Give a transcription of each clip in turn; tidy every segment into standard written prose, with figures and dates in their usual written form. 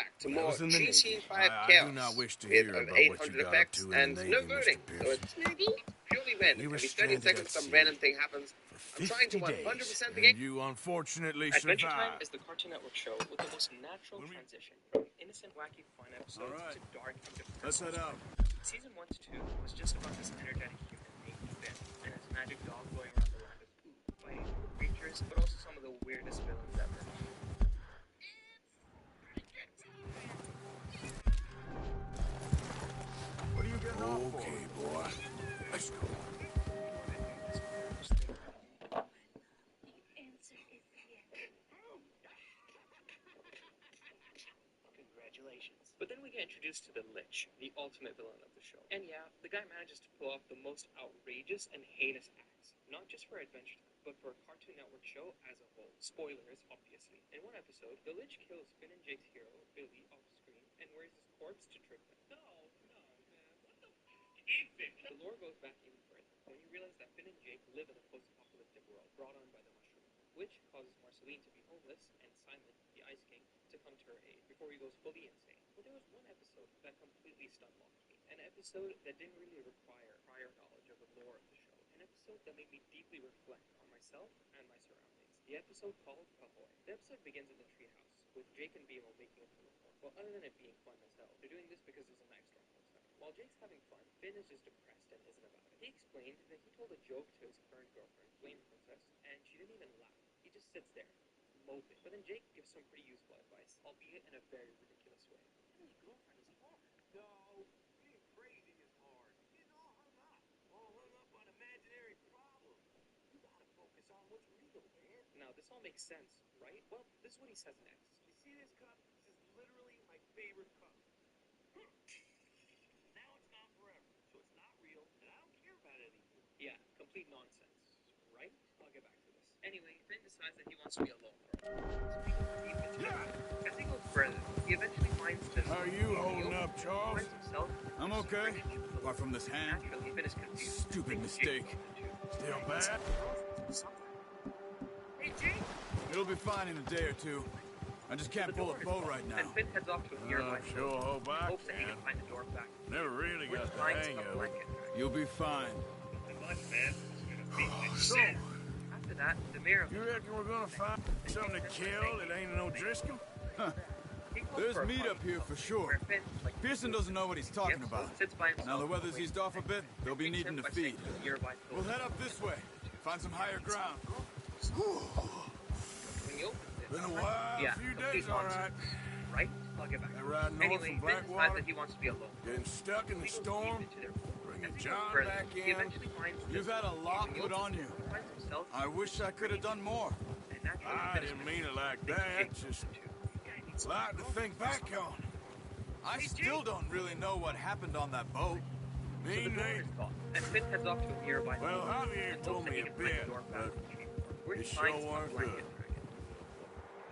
back to When I more was in the Navy, GT5 I chaos do not wish to with hear about what you 800 got up effects to in and the no Navy, voting. Mr. So Pearson. it's purely when We were every 30 stranded seconds at some sea random thing happens. for I'm trying to 50 days, 100% the game. and you unfortunately Adventure Time survived. is the Cartoon Network show with the most natural transition from innocent, wacky, fun episodes All right. to dark and depressing. Let's head out. Season 1 to 2 was just about this energetic human named Finn and his magic dog going around the land of food, fighting cool creatures, but also some of the weirdest villains ever. What are you getting off for? Okay, boy. Let's go. Congratulations. But then we get introduced to the Lich, the ultimate villain of the show. And yeah, the guy manages to pull off the most outrageous and heinous acts, not just for Adventure Time, but for a Cartoon Network show as a whole. Spoilers, obviously. In one episode, the Lich kills Finn and Jake's hero, Billy, off screen, and wears his corpse to trick them. No, man, what the f***? The lore goes back even further, when you realize that Finn and Jake live in a post-apocalyptic world brought on by the mushroom, which causes Marceline to be homeless, and Simon, the Ice King, to come to her aid before he goes fully insane. But there was one episode that completely stunlocked me. An episode that didn't really require prior knowledge of the lore of the show. An episode that made me deeply reflect on myself and my surroundings. The episode called Ahoy. The episode begins in the treehouse, with Jake and Beemo making a telephone. Well, other than it being fun as hell, they're doing this because there's an extra outside. While Jake's having fun, Finn is just depressed and isn't about it. He explained that he told a joke to his current girlfriend, Flame Princess, and she didn't even laugh. He just sits there, moping. But then Jake gives some pretty useful advice, albeit in a very ridiculous way. His girlfriend is hard. No, being crazy is hard. Getting all hung up. All hung up on imaginary problems. You gotta focus on what's real, man. Now, this all makes sense, right? Well, this is what he says next. You see this cup? This is literally my favorite cup. Now it's gone forever, so it's not real, and I don't care about it anymore. Yeah, complete nonsense, right? I'll get back to this. Anyway, Finn decides that he wants to be alone for a while. So he goes deep into it. As he goes further, he eventually finds this. How are you holding up, Charles? Finds himself I'm okay. Apart from this hand. Naturally, Finn is confused. Stupid mistake. Still bad? Hey, Jake! It'll be fine in a day or two. I just can't pull a bow right now. And Finn heads off to a nearby Sure hope He I hopes that he can. can find the door back. Never really Which got the finds hang a of it. blanket. You'll be fine. So, After that, the mayor of you reckon we're gonna find something to kill that ain't no Driscoll? he calls There's for a meat party up here for sure. where Finn, like, Pearson doesn't know what he's talking about. sits by himself Now the weather's waiting eased off a bit, they'll be Greets needing him to by saying feed. to the nearby We'll head up this way. Find some higher ground. When he opens it, Been a while, yeah, a few complete days, all right. nonsense, right? I'll get back. That ride north Anyway, from Finn decides Blackwater, that he wants to be alone. getting stuck in the He goes storm, deep into their bringing As he goes John further, back he in. eventually finds You've this. had a lot When he put opens on it, you. he finds himself I wish I could have done more. and naturally I Finn is didn't mean it like confused. that, Jake just too. Yeah, he needs a lot to think back on. I still don't really know what happened on that boat. So Me the door neither. is locked, and Finn heads off to a nearby Well, hotel Javier and told hopes that me he a can find the bit, door back but to the chamber, where he it sure finds a weren't blanket good. dragon.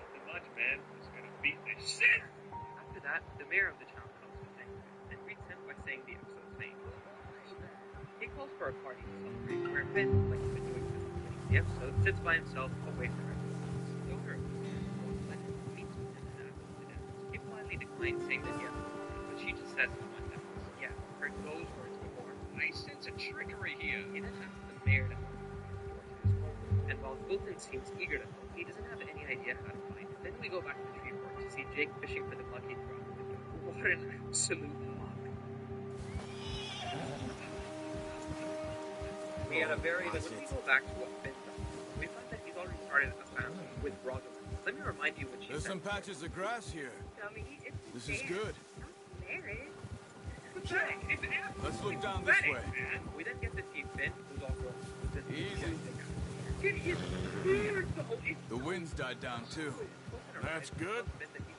Nothing much, man. Just gonna beat the shit. After that, the mayor of the town comes to thank him and greets him by saying the episode's name. He calls for a party to celebrate, where Finn, like he's been doing since the beginning of the episode, sits by himself away from everyone else. The owner of the hotel, Glenn, meets with him and asks him to dance. He politely declines, saying that he has a girlfriend, but she just says he wants dance. Yeah, heard those words before. Nice sense of trickery here. He then asks the mayor to help him find the door to his home, and while Wilton seems eager to help, he doesn't have any idea how to find it. Then we go back to the tree fork to see Jake fishing for the lucky drop. What an absolute mock. We had a very, when we go back to what Finn does, we find that he's already started a family with Rosalind. Let me remind you what she There's said. some patches of grass here. Dummy, it's This is fair. good. Not married. Jack, it's an Let's look down this way. man. We then get to see Finn, who's all grown. Easy. It is weird, though. It's The wind's died down too. That's good.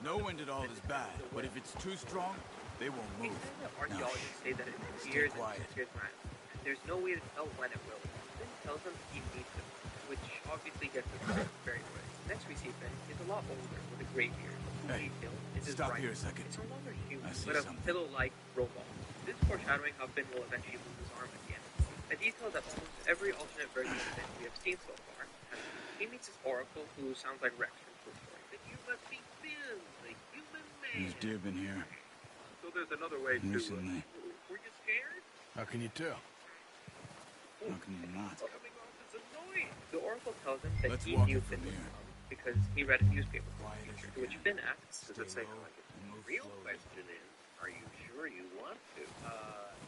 No wind at all is bad, but if it's too strong, they won't He's move. saying that archaeologists say that it Stay appears and quiet. disappears around. There's no way to tell when it will. Finn tells him he needs to, which obviously gets the point very quick. Next we see Finn is a lot older with a gray beard. Hey, Detail is his stop rifle. here a second. It's no longer human, I see but a something. pillow-like robot. This is foreshadowing how Finn will eventually lose his arm at the end. A detail that almost every alternate version of Finn we have seen so far has. He meets his oracle, who sounds like Rex from Toy Story. that you must be Finn, the human There's deer been here So there's another way to. recently. Were you scared? How can you tell? How can you not? Coming off as annoying. The Oracle tells him that Let's he walk knew it Finn from was here. wrong because he read a newspaper from the future, to which Finn asks, Does it say low like it? and move Real slowly. question is, are you sure you want to?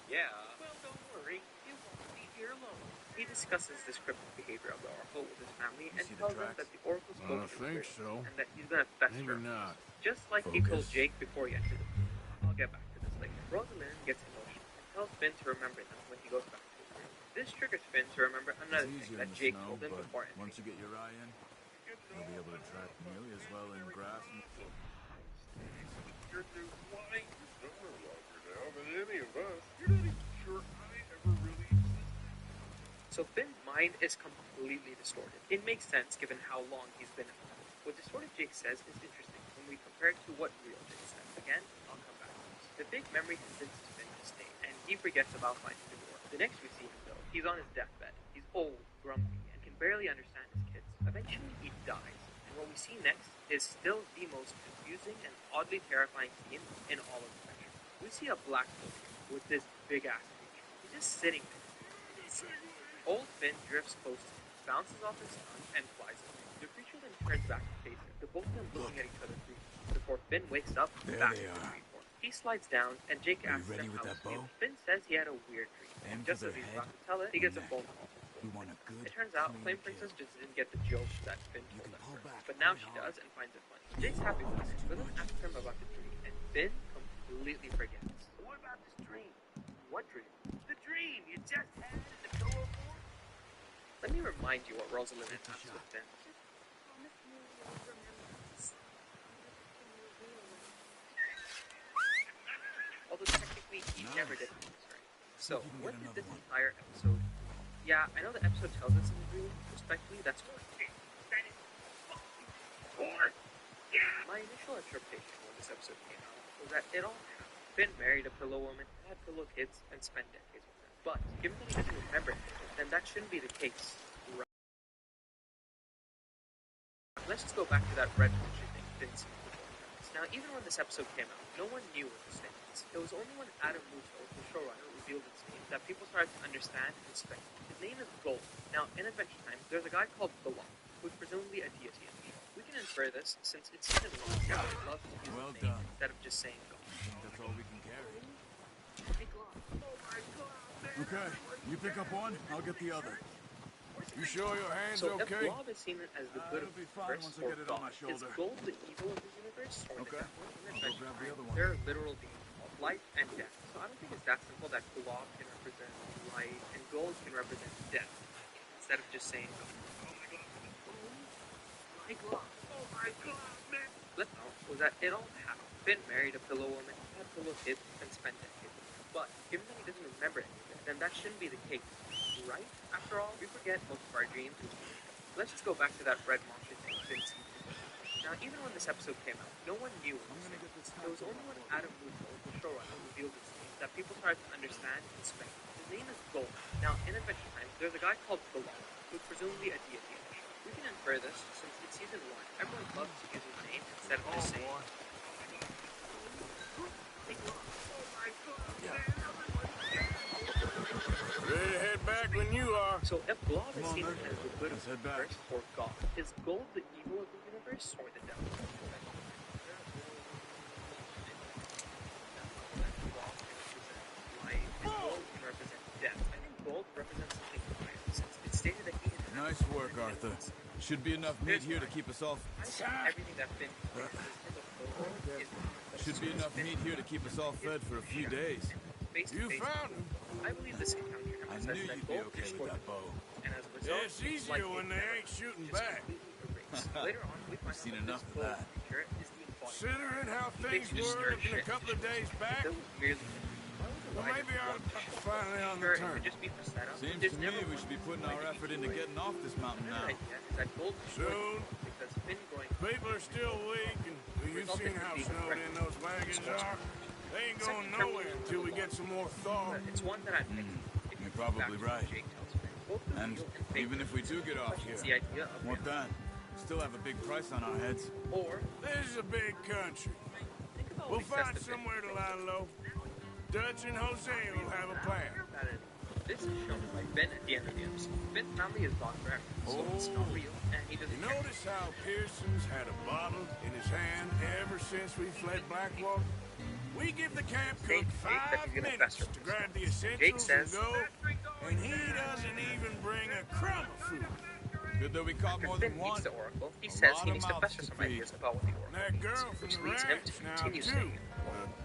Yeah. Well, don't worry. You won't be here long. he discusses this cryptic behavior of the Oracle with his family and see the tells them tracks? that the Oracle spoke I to think him so. and that he's going to fester Maybe him, not. just like he told Focus. Jake before he entered the room. I'll get back to this later. Rosalind gets emotional and tells Finn to remember them when he goes back to his room. This triggers Finn to remember another It's thing easier that in the Jake snow, told him but before entering. once you get your eye in, you'll be able to track nearly as well in grass and You're too flying summer longer now than any of us. You're not even sure I ever really existed. So Finn's mind is completely distorted. It makes sense given how long he's been in the world. What distorted Jake says is interesting when we compare it to what real Jake says. Again, I'll come back to this. The big memory convinces Finn to stay, and he forgets about finding the door. The next we see him, though, he's on his deathbed. He's old, grumpy, and can barely understand his kids. Eventually, he dies, and what we see next is still the most confusing and oddly terrifying scene in all of the picture. We see a black boulder with this big-ass creature. He's just sitting there. Old Finn drifts close to him, bounces off his tongue, and flies away. The creature then turns back to face him, the both of them looking at each other briefly, before Finn wakes up There back they in the are. tree form. He slides down, and Jake Are you asks ready him with how that he's feeling. bow? Finn says he had a weird dream, Aim and for just their as he's head about to tell it, he and gets a neck. phone call. we want a good, It turns out clean Flame kill. Princess just didn't get the joke that Finn You told can her pull first, back but now quite she hard. does and finds it funny. Jake's happy for her, but then asks him about the dream, and Finn completely forgets. What about this dream? What dream? The dream you just had in the pillow fort? Let me remind you what Rosalind announced with Finn. Promise me you'll remember this. Although technically he never did promise her. So, you can what get did this another one. entire episode... Yeah, I know the episode tells us in the dream, respectfully, that's what That is fucking fort. Yeah. my initial interpretation when this episode came out was that it all happened. Finn married a pillow woman, had pillow kids, and spent decades with them. But, given that he doesn't remember anything, then that shouldn't be the case, right? Let's just go back to that red picture thing Finn seen before. Now, even when this episode came out, no one knew what this thing was. It was only when Adam Muto, the showrunner, revealed its name that people started to understand and speculate. His name is Gold. Now, in Adventure Time, there's a guy called Belong, who's presumably a deity in the show. We can infer this since it's season 1, God loves to use Well his name done. instead of just saying God. That's all we can carry. Big loss. Okay, you pick up one, I'll get the other. You sure your hand's So okay? if Blob is seen as the good it'll of the be fine universe, once I or get it on God, my shoulder. is Gold the evil of the universe, or Okay. the devil? In I'll go Adventure grab the Time, other one. there are literal beings of life and death. So I don't think it's that simple that Blob can represent life and Gold can represent death, instead of just saying God. Big loss. Oh my god, man. Flip note was that it all happened. Finn married a pillow woman, had pillow kids, and spent decades with her. But given that he doesn't remember anything, then that shouldn't be the case, right? After all, we forget most of our dreams. Let's just go back to that red monster thing Finn seen before. Now, even when this episode came out, no one knew what I'm this gonna thing get this was. It was only when Adam Muto, the showrunner, revealed its name that people started to understand and speculate. His name is Gold. Now, in Adventure Time, there's a guy called Belong, who's presumably a deity in the show. We can infer this since in season 1, everyone loves to use his name instead of just saying boy. Big loss. Ready to head back when you are. So if Blob is Come on, seen then. as the good of Let's the head back. universe or God, is Gold the evil of the universe or the devil? Gold can represent death. I think gold represents something higher, since it's stated that he inhabits Nice work, Arthur. Should be enough meat here to keep us all. I think everything that Finn is a photo is Should be enough meat here to keep us all fed for a few days. face to You face. found him. I believe this encounter I emphasizes knew that you'd be gold okay with destroyed that bow. and as a result, It's easier when they ain't shooting back. Later on, we find Seen out enough this of that. creature is the embodiment. Considering how things Makes you were stir looking a shit. couple of days back, That was merely well, maybe I'm finally on sure, the it turn. could just be for setup. Seems There's to me never we one should be putting like our it effort equal into way. getting off this mountain Another now. idea is that gold destroyed Soon. because Finn going People are still weak, and you've seen how snowed in those wagons are. They ain't going nowhere until we get some more thaw. it's one that I've mixed. If you you're think probably back to what right. Jake tells Finn, both the And real and fake even if we do get off questions here, the idea of what reality. then? Still have a big price on our heads. Or This is a big country. think says find that Finn somewhere to controls lie low. Dutch and Jose will have a plan. that is, this is shown by Finn at the end of the episode. Finn's family is gone forever, so it's not real, and he doesn't You care. notice how Pearson's had a bottle in his hand ever since we fled Blackwater? We give the camp cook Jake that 5 he's gonna minutes fess to her. grab the Jake essentials says, and go, and he doesn't even bring a crumb of food. Good that we caught more After than Finn one. meets the Oracle, he A says lot he of needs to mouths fess her to some feed. ideas about what the Oracle That girl needs, from which the leads him ranch to now, continue too. staying.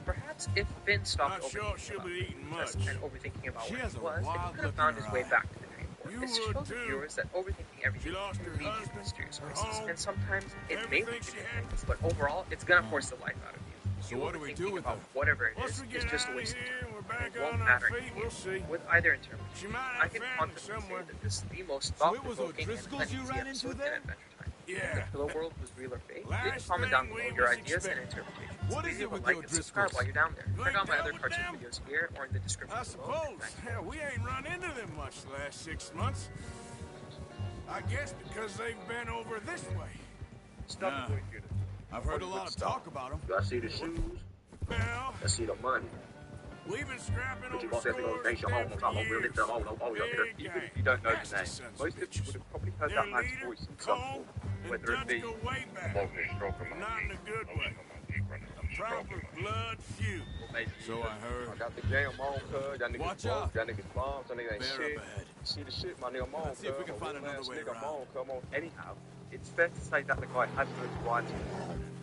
Perhaps if Finn stopped Not sure overthinking she'll about be who eating he was much. and overthinking about She where has he a was, then he wild could have look found in his her way eye. back to the Dreamport. You This would shows the too. viewers that overthinking everything She lost can her lead you to husband, mysterious her places, home, and sometimes it may everything lead you she to had. things, but overall, it's gonna force the life out of you. So You what do we do overthinking with about her? whatever it Once is, we it's get just out a of waste of here time. and we're And back it won't on our matter feet, we'll see. with either interpretation. She might I have can family confidently say somewhere. that this is the most So it was thought-provoking and O'Driscolls you uneasy ran episode into in there? Adventure Time. Yeah. If the world was real or fake, Last leave a comment down thing below we your was ideas and expecting. interpretations. What Please is it leave a with like the and subscribe O'Driscolls? while you're down there. You Check ain't out my done other with cartoon them? videos here or in the description I below. suppose. Thanks. Hell, we ain't run into them much the last 6 months. I guess because they've been over this way. Stop Nah. doing it. I've heard a lot of talk about him. I see the shoes, Well, I see the money. we've been scrapping But you over want that to go scores face your there home on for top of real years. lift oh, Big Even gang. if you don't know That's the the name, sons of most people bitches. would have probably heard Their that man's leader, voice in some Cole, form, and whether it Dutch be go way back. Smoking and stroking my Not in a feet. good way. Smoking my feet, running some Proper stroking my feet. blood feud. or maybe So I heard. I got the game on, cuz. That nigga's Watch broke, out. that nigga's bombs, that nigga ain't Bear shit. up ahead. See the shit, my nigga, I'm on, Let's see if we can find another way nigga, I'm around. on, come on. Anyhow, it's fair to say that the guy has notoriety.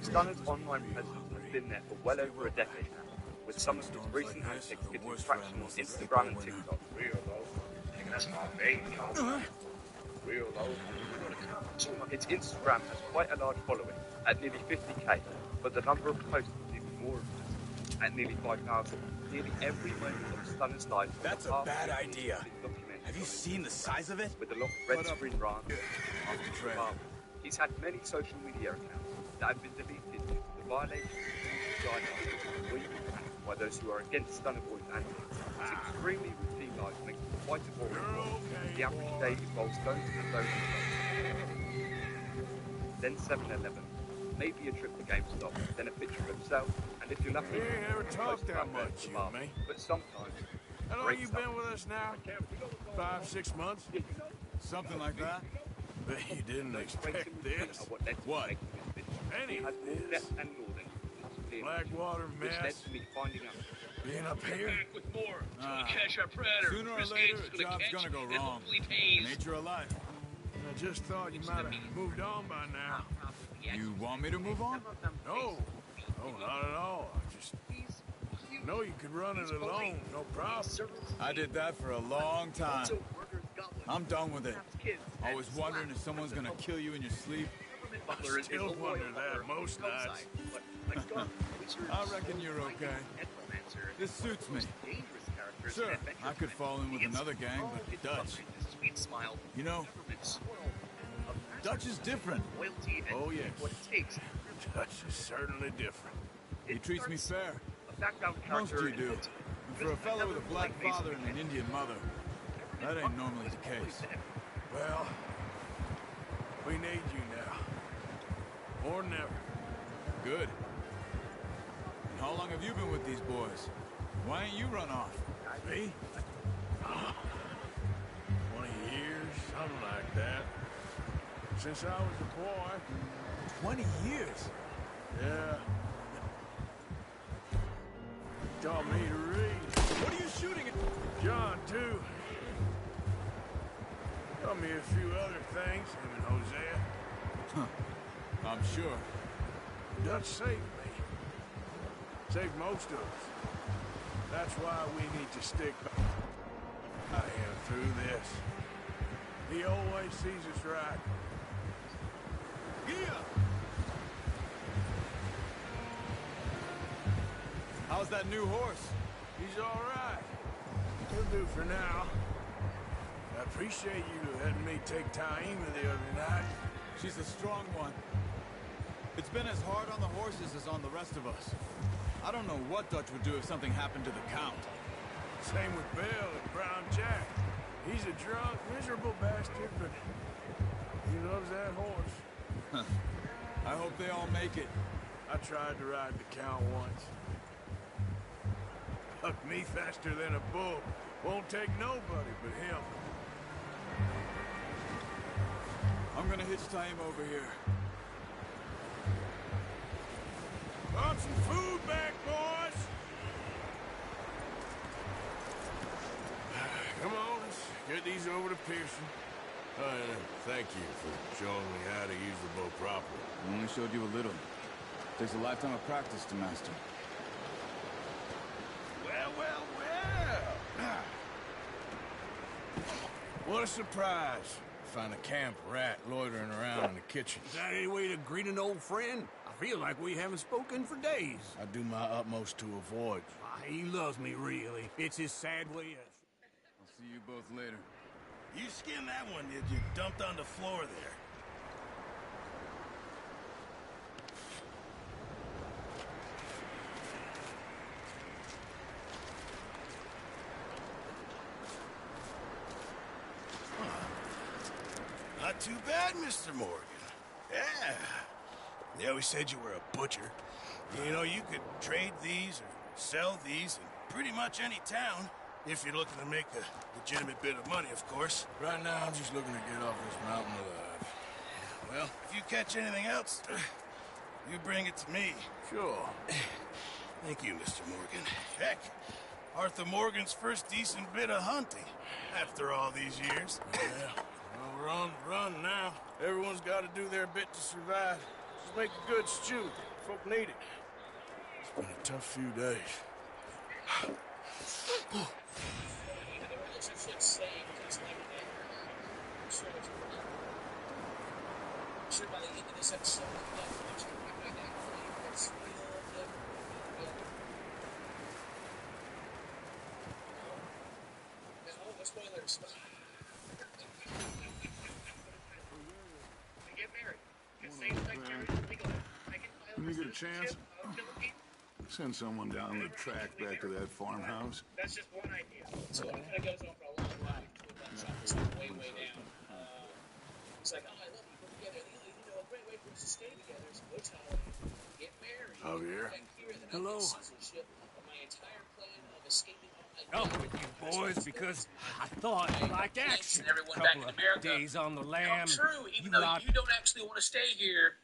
Stunner's online presence has been there for well over a decade now, with some of his recent antics getting traction on Instagram and TikTok. Real though. Nigga, that's my baby. Real though. Its Instagram has quite a large following, at nearly 50k, but the number of posts is even more impressive, at nearly 5,000. Nearly every moment of Stunner's life. for the That's a past bad 15 idea. years is documented Have you on his seen the size of it? with a lot of red Put up. screen rants. Off the trail. He's had many social media accounts that have been deleted due to the violation of guidelines or even banned by those who are against Stunner Boy's antics. His extremely routine life makes him quite a boring one. The average day involves going to the local shop, then 7-Eleven, maybe a trip to GameStop, then a picture of himself, and if you're lucky, We ain't ever a talked that postcard much, to you the and me. But sometimes, How long great you stuff. been with us now? 5, 6 months? Something like that? Bet you didn't expect this. What? He has more depth and lore than Blackwater which led mess. to me finding out. Being up here. Back with more. Ah. Catch our predator. Sooner or Risk later, Game's a job's catch gonna go and wrong. hopefully pays. Nature of life. I just thought you might have moved on by now. You want me to move on? No. No, not at all. I just know you could run it alone, no problem. I did that for a long time. I'm done with it. Always wondering if someone's gonna kill you in your sleep. I still wonder that most nights. I reckon you're okay. This suits me. Sure, I could fall in with another gang, but Dutch. You know, Dutch is different. Oh, yes. Dutch is certainly different. He treats me fair. Most you do. And for a fellow with a black father and an Indian mother, that ain't normally the case. Well, we need you now. More than ever. Good. And how long have you been with these boys? Why ain't you run off? Me? 20 years, something like that. Since I was a boy. 20 years? Yeah. Taught me to read. What are you shooting at? John, too. Taught me a few other things, him and Hosea. I'm sure. Dutch saved me. Saved most of us. That's why we need to stick by him through this. He always sees us right. Gia! How's that new horse? He's all right. He'll do for now. I appreciate you letting me take Taima the other night. She's a strong one. It's been as hard on the horses as on the rest of us. I don't know what Dutch would do if something happened to the Count. Same with Bill and Brown Jack. He's a drunk, miserable bastard, but he loves that horse. I hope they all make it. I tried to ride the Count once. Buck me faster than a bull. Won't take nobody but him. I'm gonna hitch tie him over here. Brought some food back, boys! Come on, let's get these over to Pearson. And thank you for showing me how to use the bow properly. I only showed you a little. Takes a lifetime of practice to master. Well. What a surprise. Find a camp rat loitering around in the kitchen. Is that any way to greet an old friend? I feel like we haven't spoken for days. I do my utmost to avoid. He loves me, really. It's his sad way of... I'll see you both later. You skinned that one, did you? Dumped on the floor there. Not too bad, Mr. Morgan. Yeah. They always said you were a butcher. You know, you could trade these or sell these in pretty much any town. If you're looking to make a legitimate bit of money, of course. Right now, I'm just looking to get off this mountain alive. Well, if you catch anything else, you bring it to me. Sure. Thank you, Mr. Morgan. Heck, Arthur Morgan's first decent bit of hunting after all these years. Yeah. Well, we're on the run now. Everyone's got to do their bit to survive. Just make a good stew. Folk need it. It's been a tough few days. Sure by the end of this episode, no spoilers. We get married. When you get a chance, send someone down the track back to that farmhouse. That's just one idea. So it kind of goes on for a long while. It's way down. It's like, oh, I love you. We're together. You know, a great way for us to stay together is go to Hollywood, get married. Javier. Hello. My entire plan of escaping. Up with you boys, because I thought you liked action. Everyone back in Couple of America. days on the lam. True, even though you don't actually want to stay here.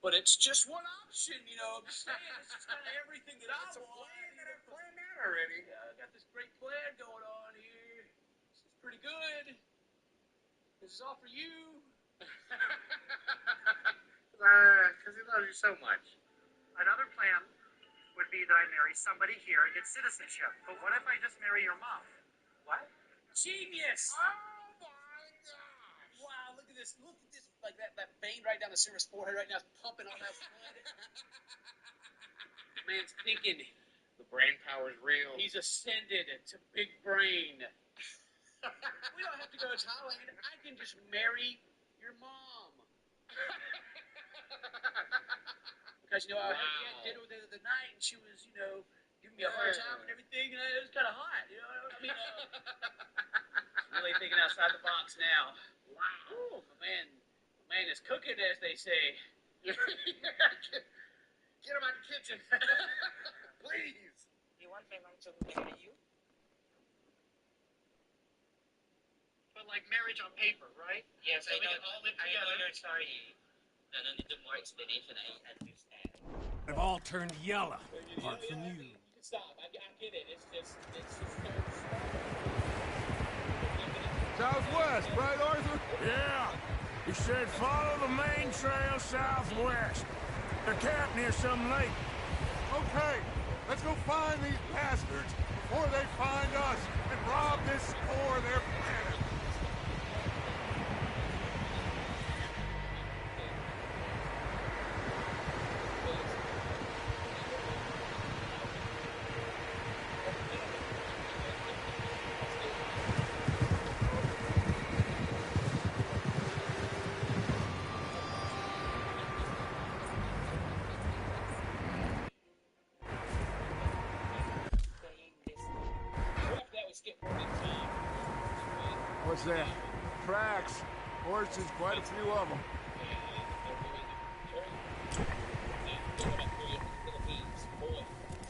But it's just one option, you know. I'm saying it's just kind of everything that I want. I've planned out already. I got this great plan going on here. This is pretty good. This is all for you. Because he loves you so much. Another plan would be that I marry somebody here and get citizenship. But what if I just marry your mom? What? Genius! Oh my gosh! Wow, look at this. Look at this. Like that vein right down the Sarah's forehead right now is pumping all that blood. The man's thinking. The brain power is real. He's ascended to big brain. We don't have to go to Thailand. I can just marry your mom. Because, you know, I had dinner with her the other night, and she was, you know, giving me a hard time and everything, and it was kind of hot, you know what I mean? Really thinking outside the box now. Wow. The man is cooking, as they say. Get him out the kitchen. Please. You want my mom to marry you? But like marriage on paper, right? Yes, I know. I know you're sorry. No need to more explanation. I understand. They've all turned yellow, apart from you. You can stop. I get it. It's just Southwest, right, Arthur? Yeah. He said follow the main trail southwest. They're camped near some lake. Okay, let's go find these bastards before they find us and rob this core of their planet. What's that? Tracks. Horses, quite a few of them.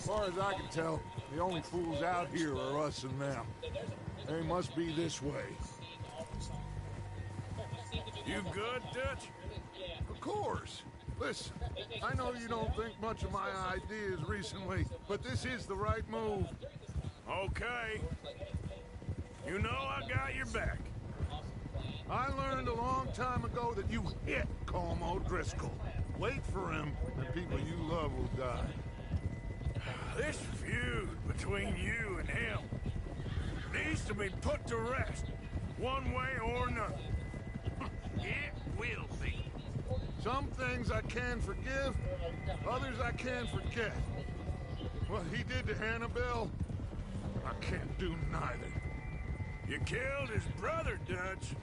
As far as I can tell, the only fools out here are us and them. They must be this way. You good, Dutch? Of course. Listen, I know you don't think much of my ideas recently, but this is the right move. Okay. You know I got your back. I learned a long time ago that you hit Colm O'Driscoll. Wait for him, and people you love will die. This feud between you and him needs to be put to rest, one way or another. It will be. Some things I can forgive, others I can't forget. What he did to Annabelle, I can't do neither. You killed his brother, Dutch.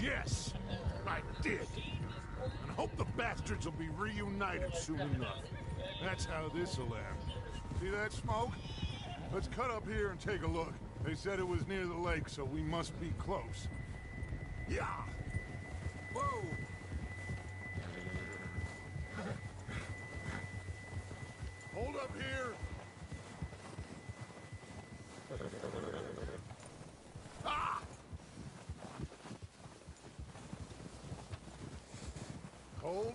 Yes, I did. And hope the bastards will be reunited soon enough. That's how this'll end. See that smoke? Let's cut up here and take a look. They said it was near the lake, so we must be close. Yeah! Whoa! Hold up here! Ah! Hold.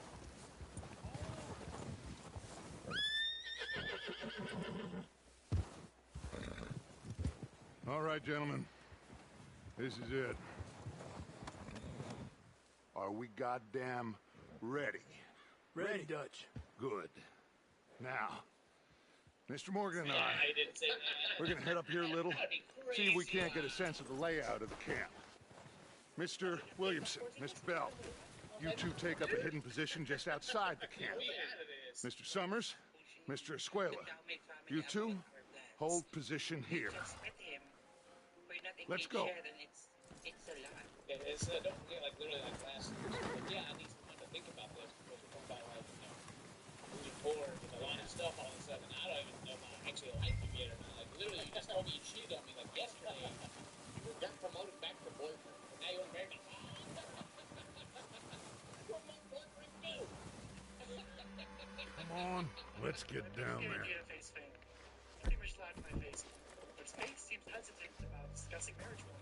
All right, gentlemen. This is it. Are we goddamn ready? Ready, Dutch. Good. Now, Mr. Morgan and I, we're gonna head up here a little, see if we can't get a sense of the layout of the camp. Mr. Williamson, Mr. Bell, you two take up a hidden position just outside the camp. Mr. Summers, Mr. Escuela, you two hold position here. Let's go. Don't forget, like, literally, like, last year, like, yeah, I need some time to think about this, because we're talking about, like, moving forward with a lot of stuff all of a sudden. I don't even know if I actually like you yet or not. Like, literally, you just told me you cheated on me, like, yesterday. You got promoted back to boyfriend, and now you're married. You're my boyfriend, too. Come on, let's get down there. Pretty much lied to my face. But Space seems hesitant about discussing marriage plans.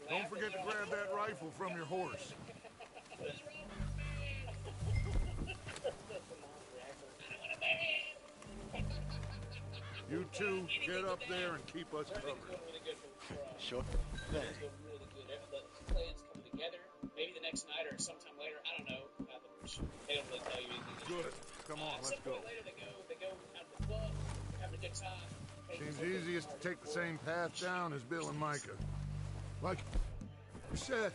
Don't forget to grab that rifle from your horse. You two, get up there and keep us covered. Sure. Really good. The plans come together. Maybe the next night or sometime later. I don't know. They don't really tell you anything. Good. Come on, let's go. Later they go out to the club, having a good time. Seems easiest to take the same path down as Bill and Micah. Like you said,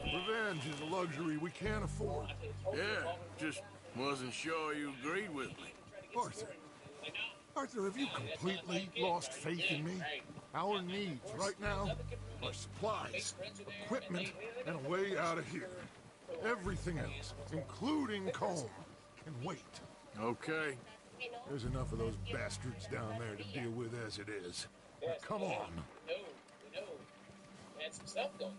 revenge is a luxury we can't afford. Yeah, just wasn't sure you agreed with me. Arthur, have you completely lost faith in me? Our needs right now are supplies, equipment, and a way out of here. Everything else, including Colm, can wait. Okay. There's enough of those bastards down there to deal with as it is. Now, come on. We know. We had some stuff going on.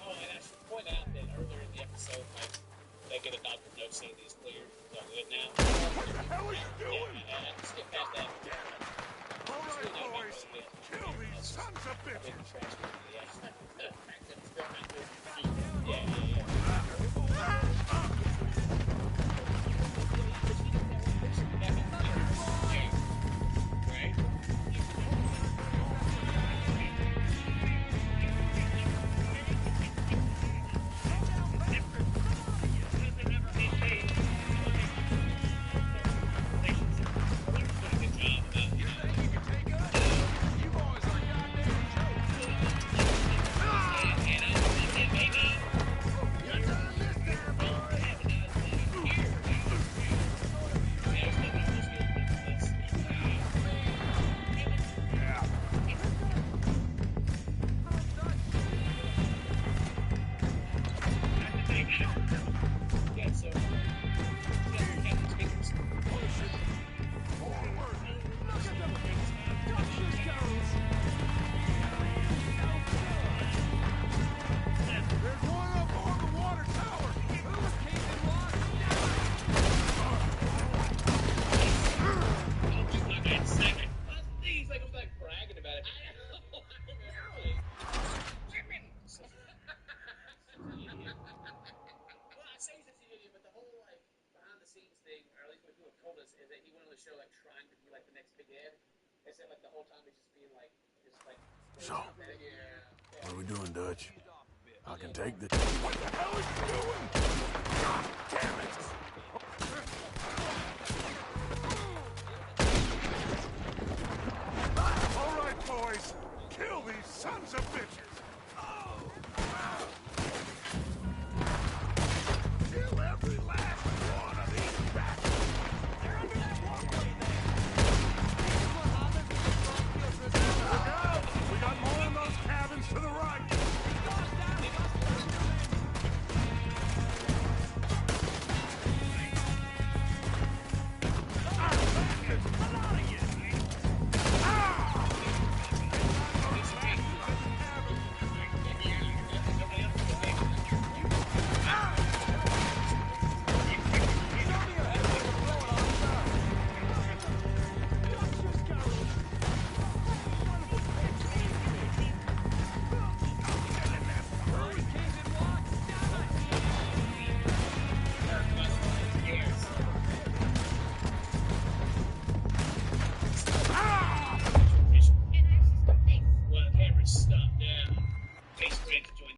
Oh, and I should point out that earlier in the episode, like, they get a doctor note saying these cleared. Is all good now? What the hell are you doing? Yeah, skip past that. All right, boys. Kill these sons of bitches. There's one up on the water tower! said, like the whole time he's just being like, So, what are we doing, Dutch? I can take the... What the hell is he doing?